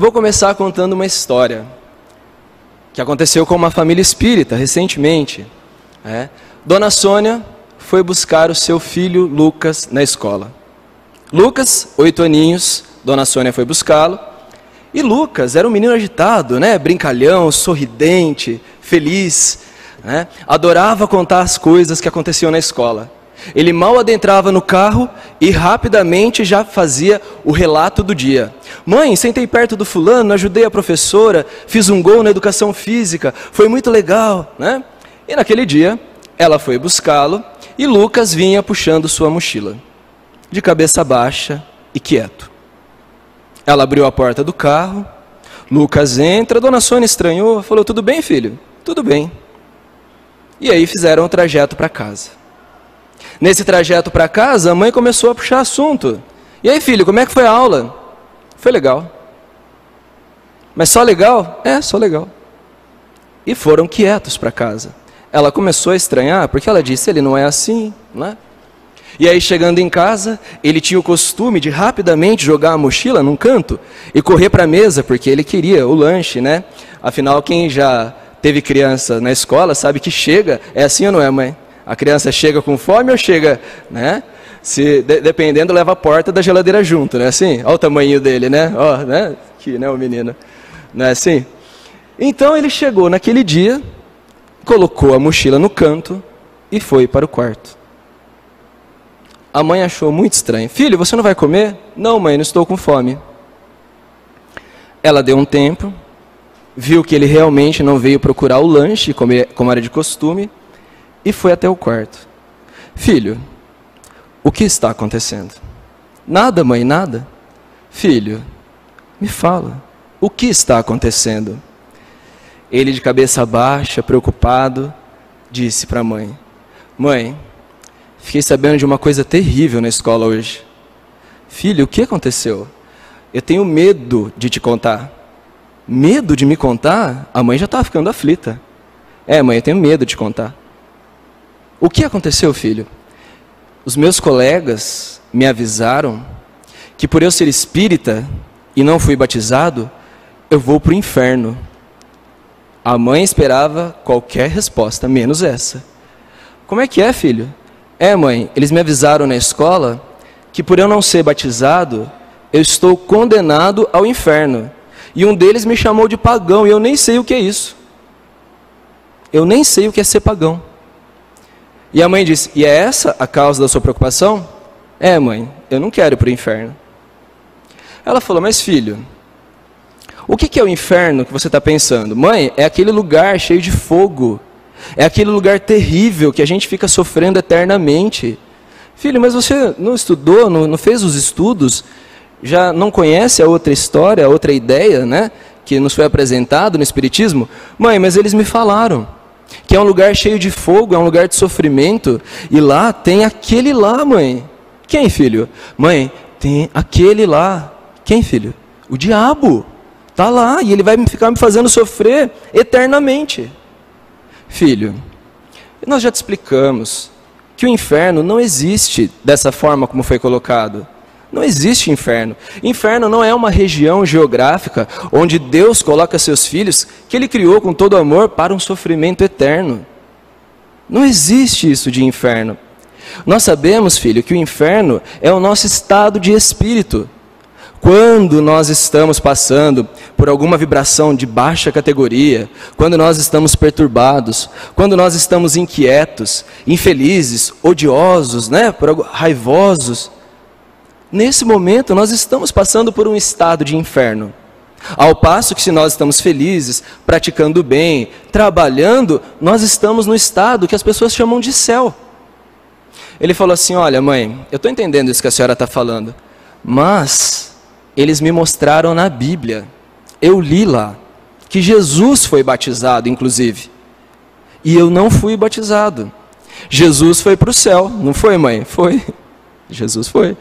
Vou começar contando uma história que aconteceu com uma família espírita recentemente. Dona Sônia foi buscar o seu filho Lucas na escola. Lucas, 8 aninhos, Dona Sônia foi buscá-lo. E Lucas era um menino agitado, brincalhão, sorridente, feliz. Adorava contar as coisas que aconteciam na escola. Ele mal adentrava no carro e rapidamente já fazia o relato do dia. Mãe, sentei perto do fulano, ajudei a professora, fiz um gol na educação física, foi muito legal. E naquele dia, ela foi buscá-lo e Lucas vinha puxando sua mochila, de cabeça baixa e quieto. Ela abriu a porta do carro, Lucas entra, Dona Sônia estranhou, falou, tudo bem, filho? Tudo bem. E aí fizeram o trajeto para casa. Nesse trajeto para casa, a mãe começou a puxar assunto. E aí, filho, como é que foi a aula? Foi legal. Mas só legal? Só legal. E foram quietos para casa. Ela começou a estranhar, porque ela disse, ele não é assim, E aí, chegando em casa, ele tinha o costume de rapidamente jogar a mochila num canto e correr para a mesa, porque ele queria o lanche, Afinal, quem já teve criança na escola sabe que chega, é assim ou não é, mãe? A criança chega com fome ou chega, dependendo, leva a porta da geladeira junto, não é assim? Olha o tamanho dele, Aqui, o menino. Não é assim? Então ele chegou naquele dia, colocou a mochila no canto e foi para o quarto. A mãe achou muito estranho. Filho, você não vai comer? Não, mãe, não estou com fome. Ela deu um tempo, viu que ele realmente não veio procurar o lanche, como era de costume, e foi até o quarto. Filho, o que está acontecendo? Nada, mãe, nada. Filho, me fala, o que está acontecendo? Ele, de cabeça baixa, preocupado, disse para a mãe, mãe, fiquei sabendo de uma coisa terrível na escola hoje. Filho, o que aconteceu? Eu tenho medo de te contar. Medo de me contar? A mãe já estava ficando aflita. Mãe, eu tenho medo de contar. O que aconteceu, filho? Os meus colegas me avisaram que por eu ser espírita e não fui batizado, eu vou para o inferno. A mãe esperava qualquer resposta, menos essa. Como é que é, filho? Mãe, eles me avisaram na escola que por eu não ser batizado, eu estou condenado ao inferno. E um deles me chamou de pagão, e eu nem sei o que é isso. Eu nem sei o que é ser pagão. E a mãe disse, e é essa a causa da sua preocupação? Mãe, eu não quero ir para o inferno. Ela falou, mas filho, o que é o inferno que você está pensando? Mãe, é aquele lugar cheio de fogo. É aquele lugar terrível que a gente fica sofrendo eternamente. Filho, mas você não estudou, não fez os estudos? Já não conhece a outra história, a outra ideia, que nos foi apresentado no Espiritismo? Mãe, mas eles me falaram que é um lugar cheio de fogo, é um lugar de sofrimento, e lá tem aquele lá, mãe. Quem, filho? Mãe, tem aquele lá. Quem, filho? O diabo. Está lá, e ele vai ficar me fazendo sofrer eternamente. Filho, nós já te explicamos que o inferno não existe dessa forma como foi colocado. Não existe inferno. Inferno não é uma região geográfica onde Deus coloca seus filhos, que Ele criou com todo amor, para um sofrimento eterno. Não existe isso de inferno. Nós sabemos, filho, que o inferno é o nosso estado de espírito. Quando nós estamos passando por alguma vibração de baixa categoria, quando nós estamos perturbados, quando nós estamos inquietos, infelizes, odiosos, raivosos, nesse momento nós estamos passando por um estado de inferno. Ao passo que se nós estamos felizes, praticando bem, trabalhando, nós estamos no estado que as pessoas chamam de céu. Ele falou assim, olha mãe, eu estou entendendo isso que a senhora está falando, mas eles me mostraram na Bíblia, eu li lá, que Jesus foi batizado, inclusive, e eu não fui batizado. Jesus foi para o céu, não foi, mãe? Foi. Jesus foi,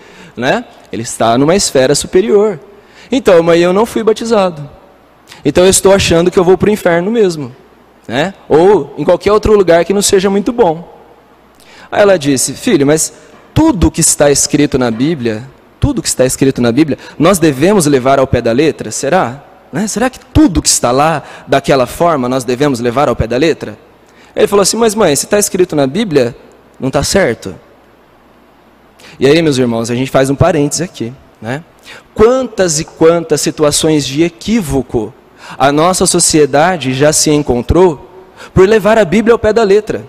Ele está numa esfera superior. Então, mãe, eu não fui batizado. Então eu estou achando que eu vou para o inferno mesmo, Ou em qualquer outro lugar que não seja muito bom. Aí ela disse, filho, mas tudo que está escrito na Bíblia, nós devemos levar ao pé da letra? Será? né? Será que tudo que está lá, daquela forma, nós devemos levar ao pé da letra? Ele falou assim, mas mãe, se está escrito na Bíblia, não está certo? E aí, meus irmãos, a gente faz um parênteses aqui, né? Quantas e quantas situações de equívoco a nossa sociedade já se encontrou por levar a Bíblia ao pé da letra,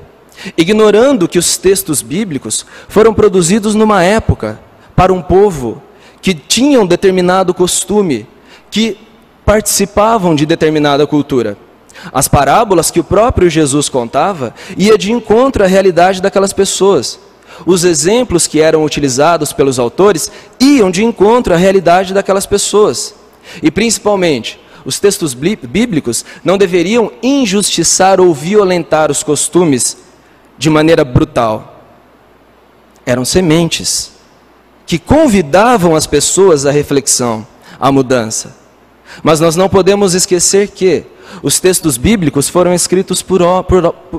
ignorando que os textos bíblicos foram produzidos numa época, para um povo que tinha um determinado costume, que participavam de determinada cultura. As parábolas que o próprio Jesus contava ia de encontro à realidade daquelas pessoas. Os exemplos que eram utilizados pelos autores iam de encontro à realidade daquelas pessoas. E principalmente, os textos bíblicos não deveriam injustiçar ou violentar os costumes de maneira brutal. Eram sementes que convidavam as pessoas à reflexão, à mudança. Mas nós não podemos esquecer que os textos bíblicos foram escritos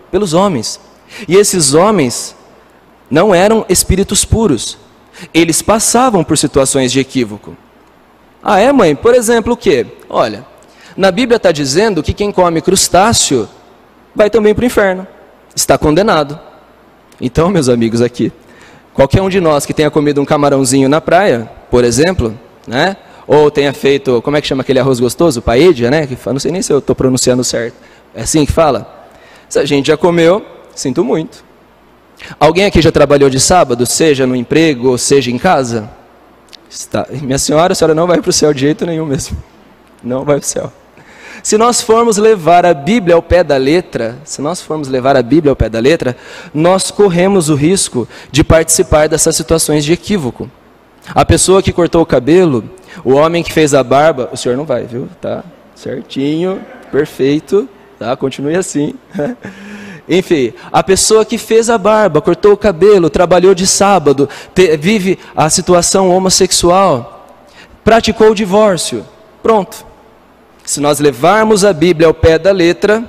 pelos homens. E esses homens não eram espíritos puros. Eles passavam por situações de equívoco. Ah, é, mãe? Por exemplo, o quê? Olha, na Bíblia está dizendo que quem come crustáceo vai também para o inferno. Está condenado. Então, meus amigos aqui, qualquer um de nós que tenha comido um camarãozinho na praia, por exemplo, né? Ou tenha feito, como é que chama aquele arroz gostoso? Paella, né? Não sei nem se eu estou pronunciando certo. É assim que fala? Se a gente já comeu, sinto muito. Alguém aqui já trabalhou de sábado, seja no emprego ou seja em casa? Minha senhora, a senhora não vai para o céu de jeito nenhum mesmo. Não vai para o céu. Se nós formos levar a Bíblia ao pé da letra, nós corremos o risco de participar dessas situações de equívoco. A pessoa que cortou o cabelo, o homem que fez a barba, o senhor não vai, viu? Tá certinho, perfeito, tá? Continue assim. Enfim, a pessoa que fez a barba, cortou o cabelo, trabalhou de sábado, vive a situação homossexual, praticou o divórcio, pronto. Se nós levarmos a Bíblia ao pé da letra,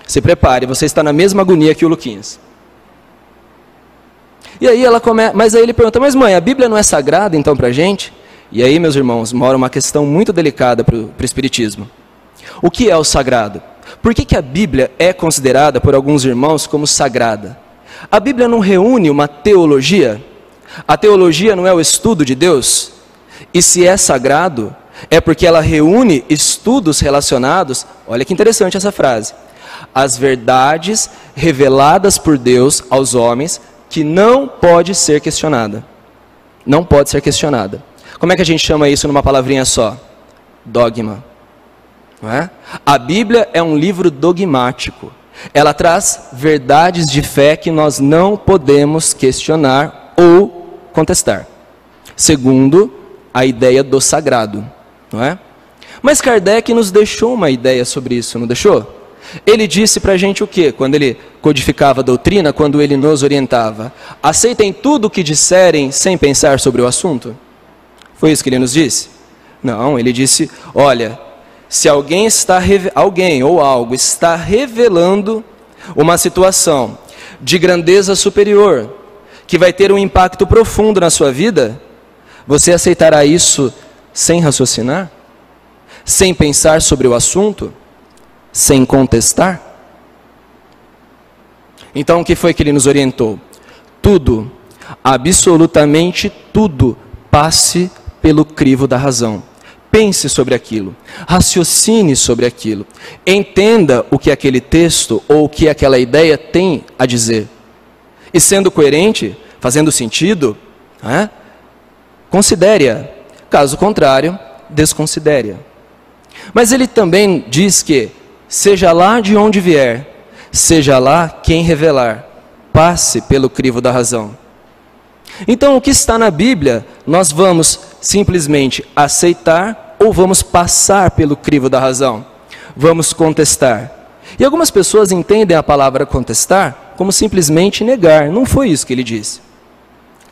se prepare, você está na mesma agonia que o Luquinhas. E aí mas aí ele pergunta, mas mãe, a Bíblia não é sagrada então para a gente? E aí, meus irmãos, mora uma questão muito delicada para o Espiritismo. O que é o sagrado? Por que a Bíblia é considerada por alguns irmãos como sagrada? A Bíblia não reúne uma teologia? A teologia não é o estudo de Deus? E se é sagrado, é porque ela reúne estudos relacionados, olha que interessante essa frase, as verdades reveladas por Deus aos homens, que não pode ser questionada. Não pode ser questionada. Como é que a gente chama isso numa palavrinha só? Dogma. Não é? A Bíblia é um livro dogmático. Ela traz verdades de fé que nós não podemos questionar ou contestar. Segundo, a ideia do sagrado. Não é? Mas Kardec nos deixou uma ideia sobre isso, não deixou? Ele disse para a gente o quê? Quando ele codificava a doutrina, quando ele nos orientava. Aceitem tudo o que disserem sem pensar sobre o assunto? Foi isso que ele nos disse? Não, ele disse, olha, se alguém ou algo está revelando uma situação de grandeza superior, que vai ter um impacto profundo na sua vida, você aceitará isso sem raciocinar? Sem pensar sobre o assunto? Sem contestar? Então o que foi que ele nos orientou? Tudo, absolutamente tudo, passe pelo crivo da razão. Pense sobre aquilo, raciocine sobre aquilo, entenda o que aquele texto ou o que aquela ideia tem a dizer. E sendo coerente, fazendo sentido, considere-a. Caso contrário, desconsidere-a. Mas ele também diz que, seja lá de onde vier, seja lá quem revelar, passe pelo crivo da razão. Então, o que está na Bíblia, nós vamos simplesmente aceitar ou vamos passar pelo crivo da razão? Vamos contestar. E algumas pessoas entendem a palavra contestar como simplesmente negar. Não foi isso que ele disse.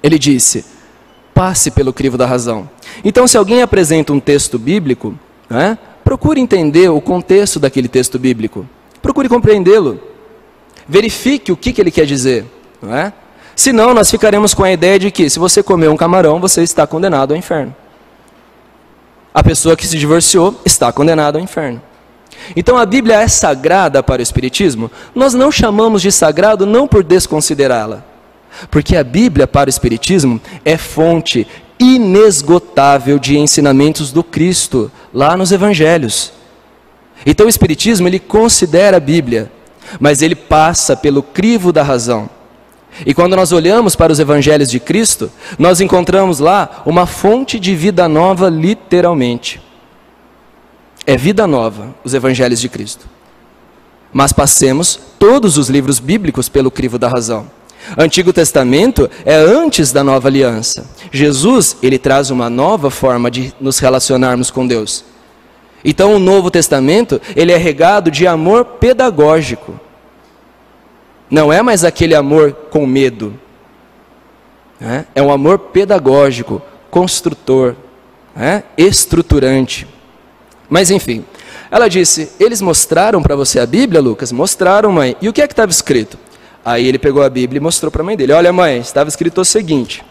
Ele disse, passe pelo crivo da razão. Então, se alguém apresenta um texto bíblico, procure entender o contexto daquele texto bíblico. Procure compreendê-lo. Verifique o que ele quer dizer. Não é? Senão, nós ficaremos com a ideia de que, se você comer um camarão, você está condenado ao inferno. A pessoa que se divorciou está condenada ao inferno. Então a Bíblia é sagrada para o Espiritismo? Nós não chamamos de sagrado não por desconsiderá-la, porque a Bíblia para o Espiritismo é fonte inesgotável de ensinamentos do Cristo, lá nos Evangelhos. Então o Espiritismo, ele considera a Bíblia, mas ele passa pelo crivo da razão. E quando nós olhamos para os Evangelhos de Cristo, nós encontramos lá uma fonte de vida nova, literalmente. É vida nova, os Evangelhos de Cristo. Mas passemos todos os livros bíblicos pelo crivo da razão. Antigo Testamento é antes da nova aliança. Jesus, ele traz uma nova forma de nos relacionarmos com Deus. Então o Novo Testamento, ele é regado de amor pedagógico. Não é mais aquele amor com medo. É um amor pedagógico, construtor, estruturante. Mas enfim, ela disse, eles mostraram para você a Bíblia, Lucas? Mostraram, mãe. E o que é que estava escrito? Aí ele pegou a Bíblia e mostrou para a mãe dele. Olha, mãe, estava escrito o seguinte.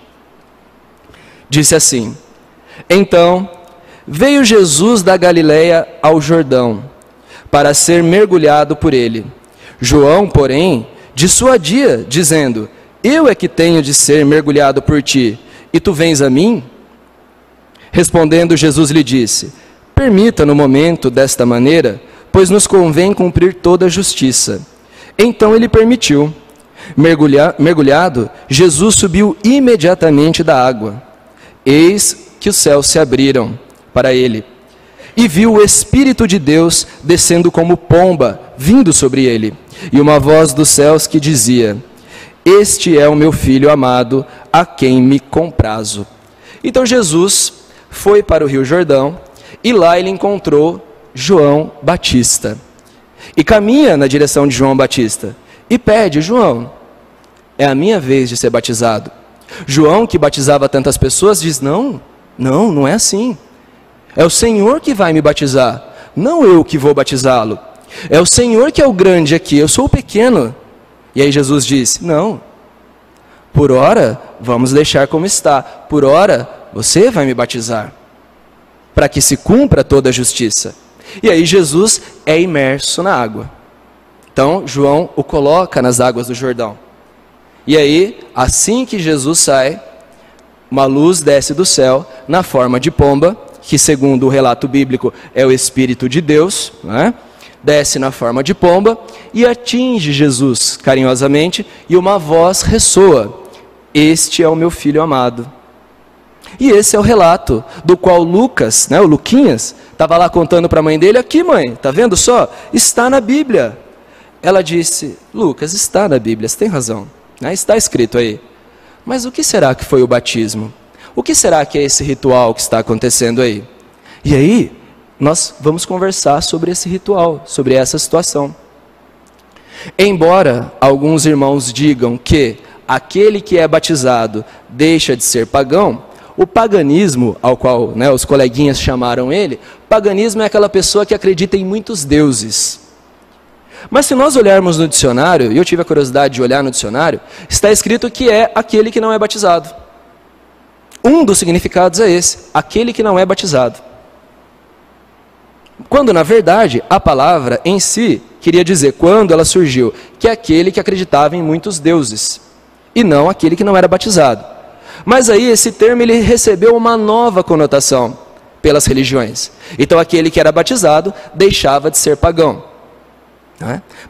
Disse assim, então, veio Jesus da Galileia ao Jordão, para ser mergulhado por ele. João, porém, dissuadia, dizendo, eu é que tenho de ser mergulhado por ti, e tu vens a mim? Respondendo, Jesus lhe disse, permita no momento desta maneira, pois nos convém cumprir toda a justiça. Então ele permitiu. Mergulhado, Jesus subiu imediatamente da água. Eis que os céus se abriram para ele, e viu o Espírito de Deus descendo como pomba, vindo sobre ele, e uma voz dos céus que dizia, este é o meu Filho amado, a quem me comprazo. Então Jesus foi para o Rio Jordão, e lá ele encontrou João Batista. E caminha na direção de João Batista, e pede, João, é a minha vez de ser batizado. João, que batizava tantas pessoas, diz, não é assim. É o Senhor que vai me batizar, não eu que vou batizá-lo. É o Senhor que é o grande aqui, eu sou o pequeno. E aí Jesus disse, não, por ora vamos deixar como está, por ora você vai me batizar, para que se cumpra toda a justiça. E aí Jesus é imerso na água. Então João o coloca nas águas do Jordão. E aí, assim que Jesus sai, uma luz desce do céu na forma de pomba, que segundo o relato bíblico é o Espírito de Deus, desce na forma de pomba e atinge Jesus carinhosamente, e uma voz ressoa, este é o meu Filho amado. E esse é o relato do qual Lucas, o Luquinhas, estava lá contando para a mãe dele, aqui mãe, está vendo só? Está na Bíblia. Ela disse, Lucas, está na Bíblia, você tem razão, está escrito aí. Mas o que será que foi o batismo? O que será que é esse ritual que está acontecendo aí? E aí, nós vamos conversar sobre esse ritual, sobre essa situação. Embora alguns irmãos digam que aquele que é batizado deixa de ser pagão, o paganismo, ao qual os coleguinhas chamaram ele, paganismo é aquela pessoa que acredita em muitos deuses. Mas se nós olharmos no dicionário, e eu tive a curiosidade de olhar no dicionário, está escrito que é aquele que não é batizado. Um dos significados é esse, aquele que não é batizado. Quando, na verdade, a palavra em si queria dizer, quando ela surgiu, que é aquele que acreditava em muitos deuses, e não aquele que não era batizado. Mas aí esse termo ele recebeu uma nova conotação pelas religiões. Então aquele que era batizado deixava de ser pagão.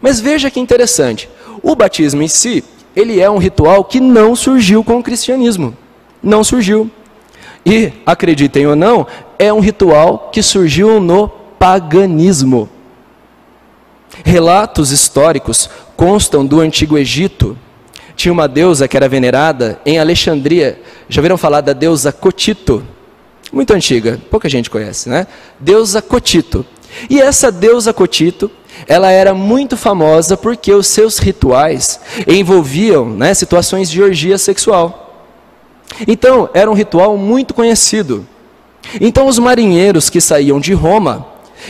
Mas veja que interessante, o batismo em si, ele é um ritual que não surgiu com o cristianismo. Não surgiu. E, acreditem ou não, é um ritual que surgiu no paganismo. Relatos históricos constam do Antigo Egito. Tinha uma deusa que era venerada em Alexandria. Já ouviram falar da deusa Cotito? Muito antiga, pouca gente conhece, Deusa Cotito. E essa deusa Cotito, ela era muito famosa porque os seus rituais envolviam situações de orgia sexual. Então, era um ritual muito conhecido. Então, os marinheiros que saíam de Roma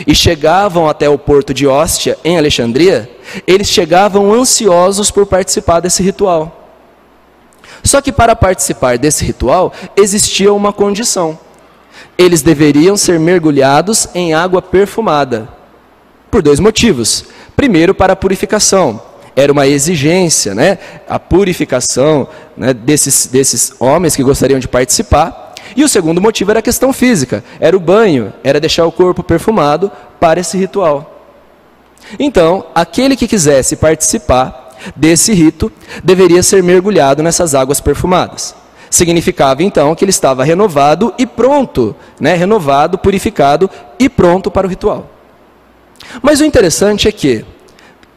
e chegavam até o porto de Óstia, em Alexandria, eles chegavam ansiosos por participar desse ritual. Só que para participar desse ritual, existia uma condição. eles deveriam ser mergulhados em água perfumada, por 2 motivos. Primeiro, para a purificação. Era uma exigência, né? A purificação, né, desses homens que gostariam de participar. E o segundo motivo era a questão física. Era o banho, era deixar o corpo perfumado para esse ritual. Então, aquele que quisesse participar desse rito deveria ser mergulhado nessas águas perfumadas. Significava então que ele estava renovado e pronto, né? Renovado, purificado e pronto para o ritual. Mas o interessante é que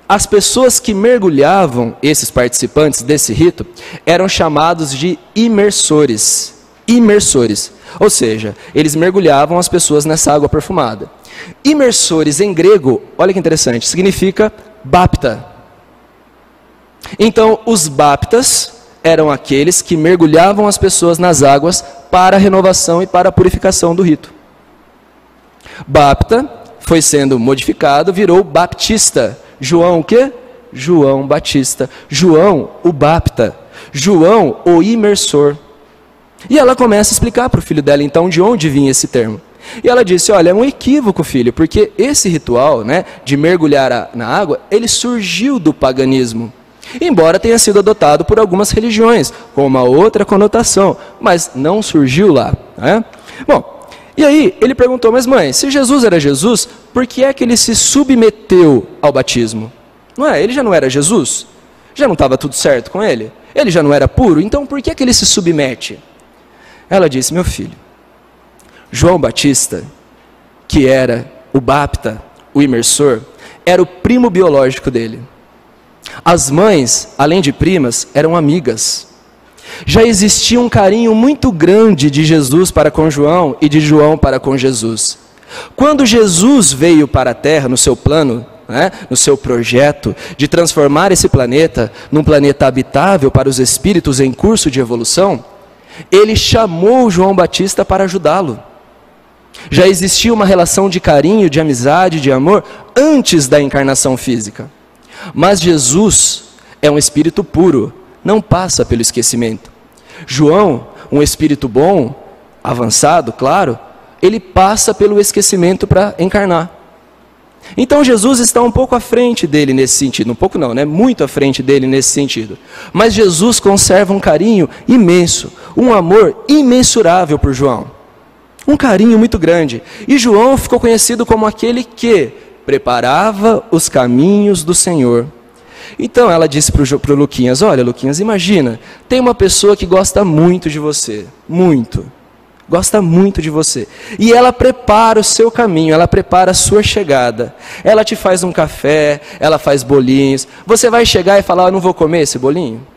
as pessoas que mergulhavam, esses participantes desse rito, eram chamados de imersores. Imersores. Ou seja, eles mergulhavam as pessoas nessa água perfumada. Imersores em grego, olha que interessante, significa bapta. Então, os baptas eram aqueles que mergulhavam as pessoas nas águas para a renovação e para a purificação do rito. Bapta foi sendo modificado, virou baptista. João o quê? João Batista. João o bapta. João o imersor. E ela começa a explicar para o filho dela, então, de onde vinha esse termo. E ela disse, olha, é um equívoco, filho, porque esse ritual, né, de mergulhar na água, ele surgiu do paganismo. Embora tenha sido adotado por algumas religiões, com uma outra conotação, mas não surgiu lá, né? Bom, e aí ele perguntou, mas mãe, se Jesus era Jesus, por que é que ele se submeteu ao batismo? Não é? Ele já não era Jesus? Já não estava tudo certo com ele? Ele já não era puro? Então por que é que ele se submete? Ela disse, meu filho, João Batista, que era o bapta, o imersor, era o primo biológico dele. As mães, além de primas, eram amigas. Já existia um carinho muito grande de Jesus para com João e de João para com Jesus. Quando Jesus veio para a Terra, no seu plano, né, no seu projeto de transformar esse planeta num planeta habitável para os espíritos em curso de evolução, ele chamou João Batista para ajudá-lo. Já existia uma relação de carinho, de amizade, de amor, antes da encarnação física. Mas Jesus é um espírito puro, não passa pelo esquecimento. João, um espírito bom, avançado, claro, ele passa pelo esquecimento para encarnar. Então Jesus está um pouco à frente dele nesse sentido, um pouco não, né? Muito à frente dele nesse sentido. Mas Jesus conserva um carinho imenso, um amor imensurável por João. Um carinho muito grande. E João ficou conhecido como aquele que preparava os caminhos do Senhor. Então ela disse para o Luquinhas, olha Luquinhas, imagina, tem uma pessoa que gosta muito de você, muito, gosta muito de você, e ela prepara o seu caminho, ela prepara a sua chegada, ela te faz um café, ela faz bolinhos, você vai chegar e falar, eu não vou comer esse bolinho,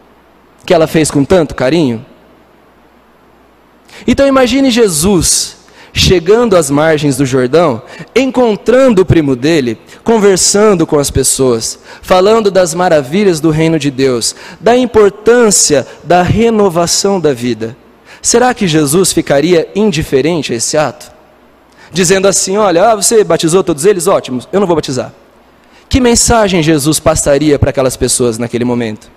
que ela fez com tanto carinho? Então imagine Jesus chegando às margens do Jordão, encontrando o primo dele, conversando com as pessoas, falando das maravilhas do reino de Deus, da importância da renovação da vida. Será que Jesus ficaria indiferente a esse ato? Dizendo assim, olha, você batizou todos eles? Ótimo, eu não vou batizar. Que mensagem Jesus passaria para aquelas pessoas naquele momento?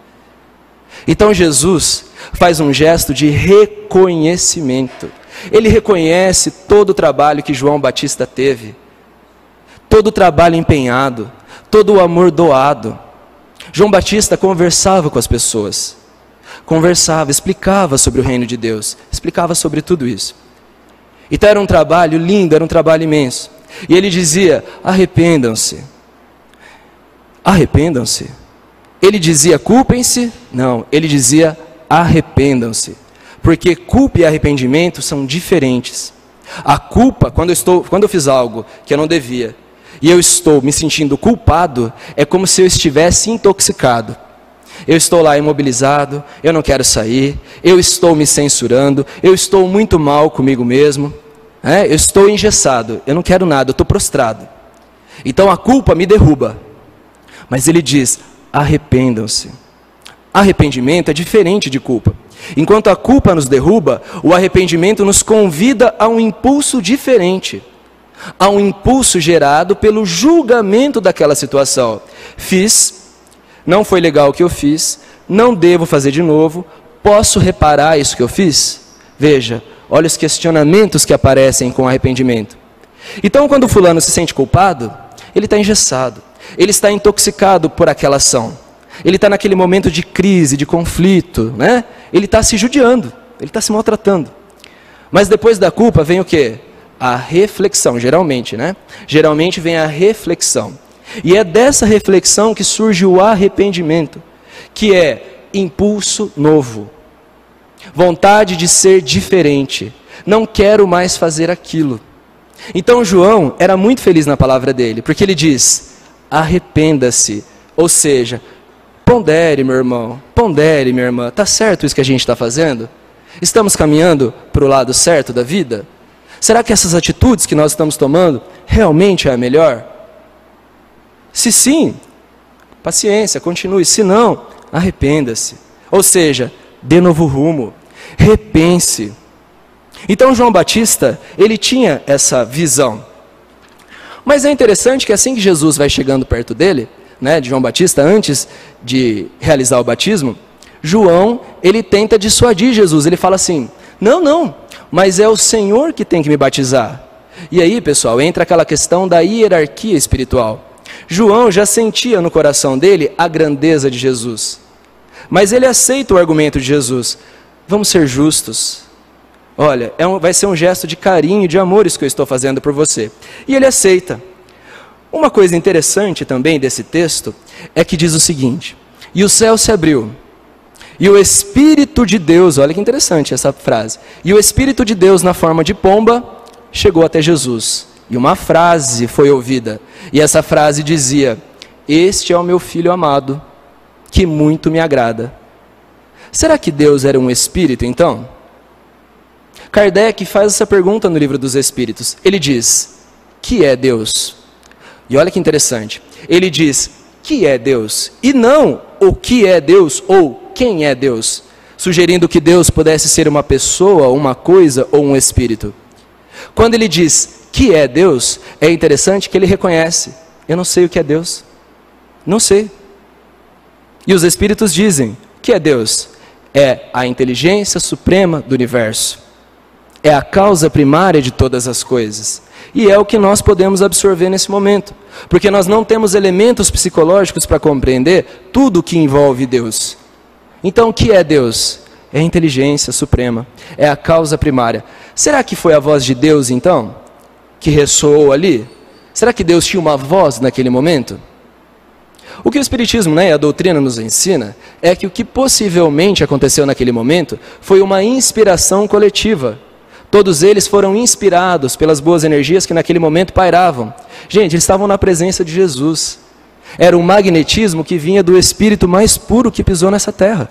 Então Jesus faz um gesto de reconhecimento. Ele reconhece todo o trabalho que João Batista teve, todo o trabalho empenhado, todo o amor doado. João Batista conversava com as pessoas, conversava, explicava sobre o reino de Deus, explicava sobre tudo isso. Então era um trabalho lindo, era um trabalho imenso. E ele dizia, arrependam-se, arrependam-se. Ele dizia, culpem-se? Não, ele dizia, arrependam-se. Porque culpa e arrependimento são diferentes. A culpa, quando eu fiz algo que eu não devia, e eu estou me sentindo culpado, é como se eu estivesse intoxicado. Eu estou lá imobilizado, eu não quero sair, eu estou me censurando, eu estou muito mal comigo mesmo, eu estou engessado, eu não quero nada, eu estou prostrado. Então a culpa me derruba. Mas ele diz, arrependam-se. Arrependimento é diferente de culpa. Enquanto a culpa nos derruba, o arrependimento nos convida a um impulso diferente. A um impulso gerado pelo julgamento daquela situação. Fiz, não foi legal o que eu fiz, não devo fazer de novo, posso reparar isso que eu fiz? Veja, olha os questionamentos que aparecem com o arrependimento. Então, quando o fulano se sente culpado, ele está engessado, ele está intoxicado por aquela ação, ele está naquele momento de crise, de conflito, né? Ele está se judiando, ele está se maltratando. Mas depois da culpa vem o quê? A reflexão, geralmente, né? Geralmente vem a reflexão. E é dessa reflexão que surge o arrependimento, que é impulso novo, vontade de ser diferente, não quero mais fazer aquilo. Então João era muito feliz na palavra dele, porque ele diz, arrependa-se, ou seja, pondere meu irmão, pondere minha irmã, está certo isso que a gente está fazendo? Estamos caminhando para o lado certo da vida? Será que essas atitudes que nós estamos tomando realmente é a melhor? Se sim, paciência, continue. Se não, arrependa-se. Ou seja, dê novo rumo, repense. Então João Batista, ele tinha essa visão. Mas é interessante que assim que Jesus vai chegando perto dele, né, de João Batista, antes de realizar o batismo, João, ele tenta dissuadir Jesus. Ele fala assim, não, mas é o Senhor que tem que me batizar. E aí, pessoal, entra aquela questão da hierarquia espiritual. João já sentia no coração dele a grandeza de Jesus. Mas ele aceita o argumento de Jesus. Vamos ser justos. Olha, vai ser um gesto de carinho e de amor isso que eu estou fazendo por você. E ele aceita. Uma coisa interessante também desse texto é que diz o seguinte, e o céu se abriu, e o Espírito de Deus, olha que interessante essa frase, e o Espírito de Deus na forma de pomba chegou até Jesus. E uma frase foi ouvida, e essa frase dizia, este é o meu filho amado, que muito me agrada. Será que Deus era um espírito então? Kardec faz essa pergunta no Livro dos Espíritos. Ele diz, que é Deus? E olha que interessante, ele diz, que é Deus? E não o que é Deus ou quem é Deus, sugerindo que Deus pudesse ser uma pessoa, uma coisa ou um espírito. Quando ele diz que é Deus, é interessante que ele reconhece, eu não sei o que é Deus, não sei. E os espíritos dizem, que é Deus? É a inteligência suprema do universo, é a causa primária de todas as coisas, e é o que nós podemos absorver nesse momento, porque nós não temos elementos psicológicos para compreender tudo o que envolve Deus. Então o que é Deus? É a inteligência suprema, é a causa primária. Será que foi a voz de Deus então, que ressoou ali? Será que Deus tinha uma voz naquele momento? O que o Espiritismo, e a doutrina nos ensina, é que o que possivelmente aconteceu naquele momento, foi uma inspiração coletiva. Todos eles foram inspirados pelas boas energias que naquele momento pairavam. Gente, eles estavam na presença de Jesus. Era um magnetismo que vinha do Espírito mais puro que pisou nessa terra.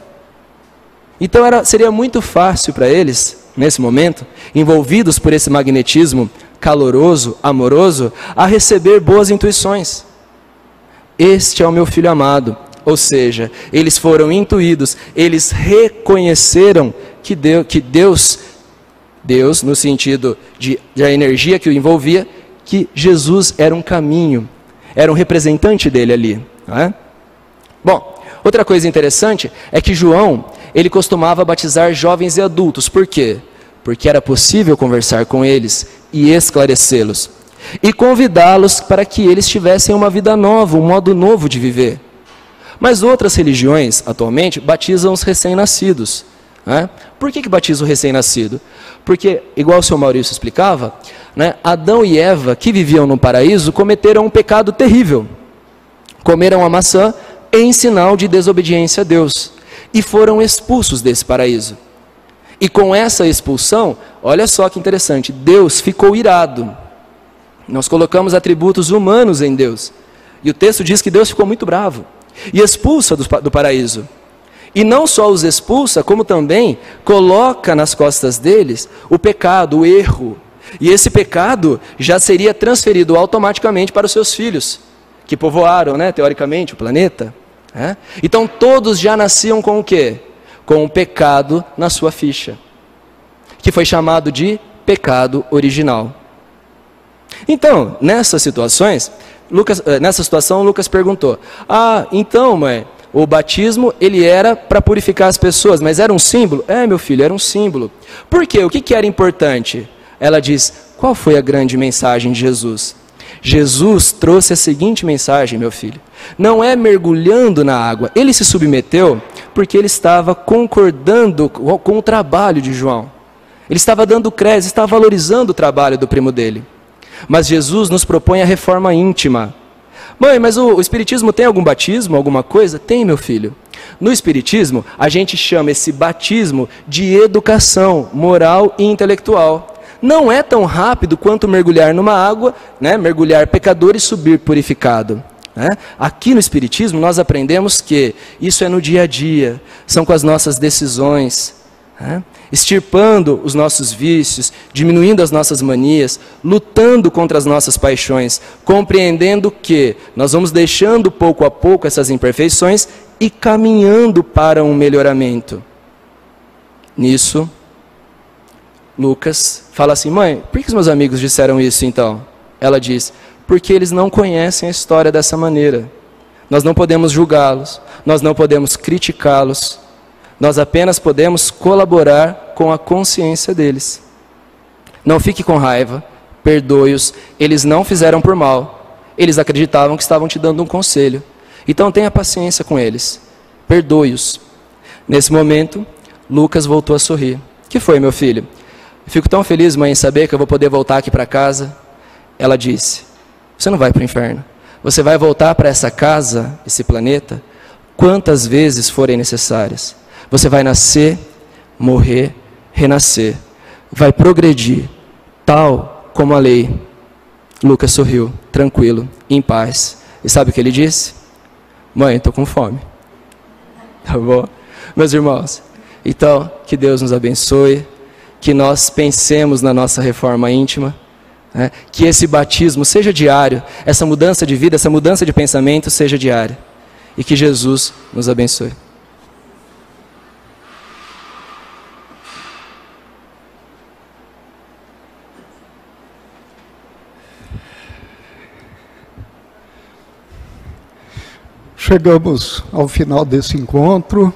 Então seria muito fácil para eles, nesse momento, envolvidos por esse magnetismo caloroso, amoroso, a receber boas intuições. Este é o meu filho amado. Ou seja, eles foram intuídos, eles reconheceram que Deus, no sentido da energia que o envolvia, que Jesus era um caminho, era um representante dele ali. Não é? Bom, outra coisa interessante é que João, ele costumava batizar jovens e adultos. Por quê? Porque era possível conversar com eles e esclarecê-los. E convidá-los para que eles tivessem uma vida nova, um modo novo de viver. Mas outras religiões, atualmente, batizam os recém-nascidos. Né? Por que batiza o recém-nascido? Porque, igual o seu Maurício explicava, Adão e Eva, que viviam no paraíso, cometeram um pecado terrível. Comeram a maçã em sinal de desobediência a Deus. E foram expulsos desse paraíso. E com essa expulsão, olha só que interessante, Deus ficou irado. Nós colocamos atributos humanos em Deus. E o texto diz que Deus ficou muito bravo. E expulsa do paraíso. E não só os expulsa, como também coloca nas costas deles o pecado, o erro. E esse pecado já seria transferido automaticamente para os seus filhos, que povoaram, teoricamente, o planeta. Então todos já nasciam com o quê? Com o pecado na sua ficha, que foi chamado de pecado original. Então, nessa situação, Lucas perguntou, então, o batismo, ele era para purificar as pessoas, mas era um símbolo? É, meu filho, era um símbolo. Por quê? O que era importante? Ela diz, qual foi a grande mensagem de Jesus? Jesus trouxe a seguinte mensagem, meu filho. Não é mergulhando na água. Ele se submeteu porque ele estava concordando com o trabalho de João. Ele estava dando crédito, estava valorizando o trabalho do primo dele. Mas Jesus nos propõe a reforma íntima. Mãe, mas o Espiritismo tem algum batismo, alguma coisa? Tem, meu filho. No Espiritismo, a gente chama esse batismo de educação moral e intelectual. Não é tão rápido quanto mergulhar numa água, né? Mergulhar pecador e subir purificado. Né? Aqui no Espiritismo nós aprendemos que isso é no dia a dia, são com as nossas decisões, né? Extirpando os nossos vícios, diminuindo as nossas manias, lutando contra as nossas paixões, compreendendo que nós vamos deixando pouco a pouco essas imperfeições e caminhando para um melhoramento. Nisso, Lucas fala assim, mãe, por que os meus amigos disseram isso então? Ela diz, porque eles não conhecem a história dessa maneira. Nós não podemos julgá-los, nós não podemos criticá-los, nós apenas podemos colaborar com a consciência deles. Não fique com raiva, perdoe-os, eles não fizeram por mal, eles acreditavam que estavam te dando um conselho. Então tenha paciência com eles, perdoe-os. Nesse momento, Lucas voltou a sorrir. O que foi, meu filho? Eu fico tão feliz, mãe, em saber que eu vou poder voltar aqui para casa. Ela disse, você não vai para o inferno. Você vai voltar para essa casa, esse planeta, quantas vezes forem necessárias. Você vai nascer, morrer, renascer. Vai progredir, tal como a lei. Lucas sorriu, tranquilo, em paz. E sabe o que ele disse? Mãe, estou com fome. Tá bom? Meus irmãos, então, que Deus nos abençoe, que nós pensemos na nossa reforma íntima, né? Que esse batismo seja diário, essa mudança de vida, essa mudança de pensamento seja diária. E que Jesus nos abençoe. Chegamos ao final desse encontro,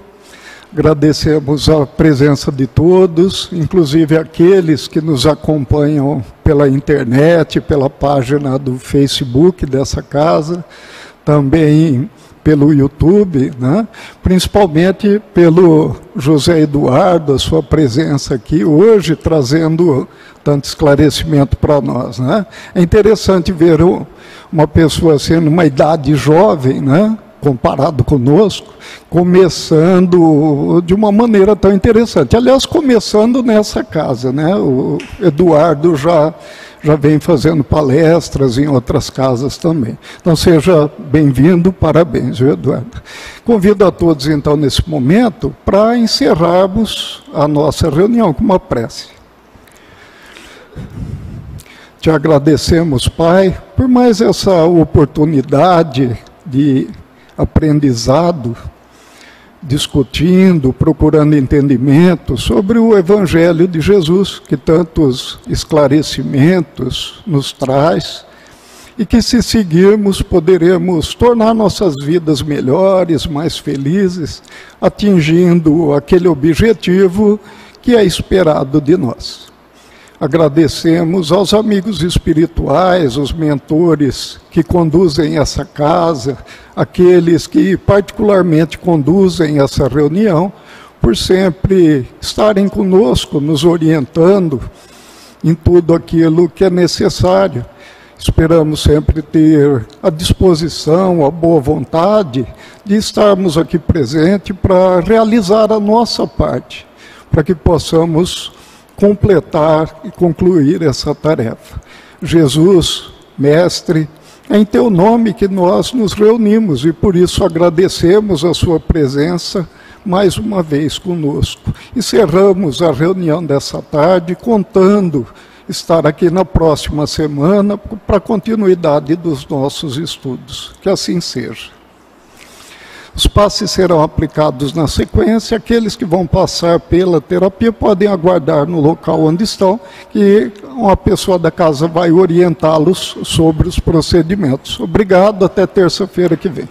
agradecemos a presença de todos, inclusive aqueles que nos acompanham pela internet, pela página do Facebook dessa casa, também pelo YouTube, né? Principalmente pelo José Eduardo, a sua presença aqui hoje, trazendo tanto esclarecimento para nós, né? É interessante ver uma pessoa sendo uma idade jovem, né? Comparado conosco, começando de uma maneira tão interessante. Aliás, começando nessa casa, né? O Eduardo já vem fazendo palestras em outras casas também. Então, seja bem-vindo, parabéns, viu, Eduardo? Convido a todos, então, nesse momento, para encerrarmos a nossa reunião com uma prece. Te agradecemos, Pai, por mais essa oportunidade de aprendizado, discutindo, procurando entendimento sobre o Evangelho de Jesus, que tantos esclarecimentos nos traz, e que se seguirmos poderemos tornar nossas vidas melhores, mais felizes, atingindo aquele objetivo que é esperado de nós. Agradecemos aos amigos espirituais, os mentores que conduzem essa casa, aqueles que particularmente conduzem essa reunião, por sempre estarem conosco, nos orientando em tudo aquilo que é necessário. Esperamos sempre ter a disposição, a boa vontade de estarmos aqui presentes para realizar a nossa parte, para que possamos completar e concluir essa tarefa. Jesus, Mestre, é em Teu nome que nós nos reunimos e por isso agradecemos a Sua presença mais uma vez conosco. Encerramos a reunião dessa tarde contando estar aqui na próxima semana para a continuidade dos nossos estudos. Que assim seja. Os passes serão aplicados na sequência. Aqueles que vão passar pela terapia podem aguardar no local onde estão, que uma pessoa da casa vai orientá-los sobre os procedimentos. Obrigado, até terça-feira que vem.